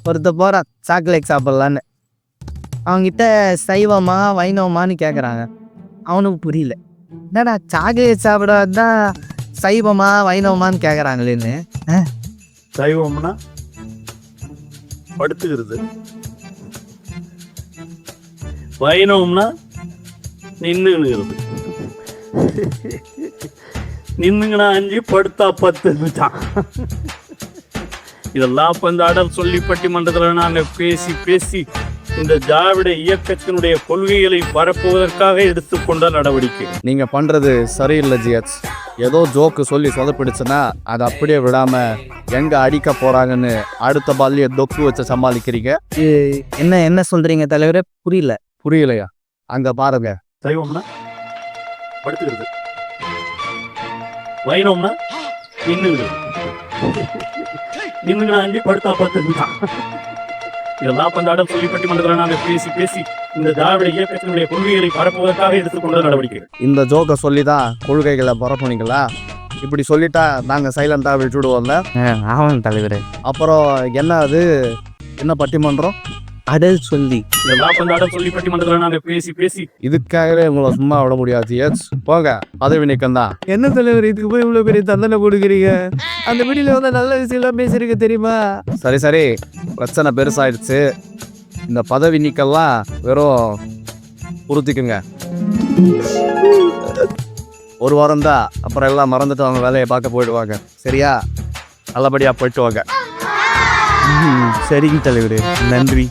ஒருத்த போகிறான் சாக்லேட் சாப்பிட்லான்னு. அவங்ககிட்ட சைவமா வைணவமானு கேட்குறாங்க. அவனுக்கு புரியல, என்னடா சாக்லேட் சாப்பிடாதான் சைவமா வைணவமானு கேட்குறாங்களேன்னு. சைவம்னா படுத்துக்கிறது, வைணவம்னா நின்னுங்கிறது. நின்னுங்கன்னா 5 படுத்தா 10 இதெல்லாம் இப்போ இந்த அடல் சொல்லி பட்டிமன்றத்தில் நாங்கள் பேசி பேசி இந்த திராவிட இயக்கத்தினுடைய கொள்கைகளை பரப்புவதற்காக எடுத்துக்கொண்ட நடவடிக்கை. நீங்கள் பண்ணுறது சரியில்லை ஜிஹெச். ஏதோ ஜோக்கு சொல்லி சொதப்பிடுச்சுன்னா அதை அப்படியே விடாமல் எங்கே அடிக்க போகிறாங்கன்னு அடுத்த பால்லையே தொப்பு வச்சு சமாளிக்கிறீங்க. என்ன சொல்கிறீங்க தலைவரே? புரியலையா? அங்கே பாருங்க. சைவம்னா படுத்துக்கிறது, வைணவம்னா நின்னுங்கிறது. நின்னுங்கன்னா 5 படுத்தா 10 இதெல்லாம் இப்போ இந்த அடல் சொல்லி பட்டிமன்றத்தில் நாங்கள் பேசி பேசி இந்த திராவிட இயக்கத்தினுடைய கொள்கைகளை பரப்புவதற்காக எடுத்துக்கொண்ட நடவடிக்கை. இந்த ஜோக்கை சொல்லி தான் கொள்கைகளை பரப்புனீங்களா? இப்படி சொல்லிட்டா நாங்கள் சைலண்டாக விட்டுடுவோம்ல. ஆமாம் தலைவரே. அப்புறம் என்ன அது, என்ன பட்டிமன்றம்? அடல் சொல்லி. இதெல்லாம் இப்போ இந்த அடல் சொல்லி பட்டிமன்றத்தில் நாங்கள் பேசி பேசி இதுக்காகவே உங்களை சும்மா விட முடியாது. எஸ் போங்க, பதவி நீக்கம் தான். என்ன தலைவர் இதுக்கு போய் இவ்வளோ பெரிய தண்டனை கொடுக்குறீங்க? அந்த வீடியோவில் வந்து நல்ல விஷயம்லாம் பேசுறீங்க தெரியுமா? சரி பிரச்சனை பெருசாயிடுச்சு. இந்த பதவி நீக்கம்லாம் வெறும் உறுத்திக்குங்க. ஒரு வாரம் தான், அப்புறம் எல்லாம் மறந்துட்டு அவங்க வேலையை பார்க்க போயிடுவாங்க. சரியா? நல்லபடியாக போயிட்டு வாங்க. சரிங்க தலைவர், நன்றி.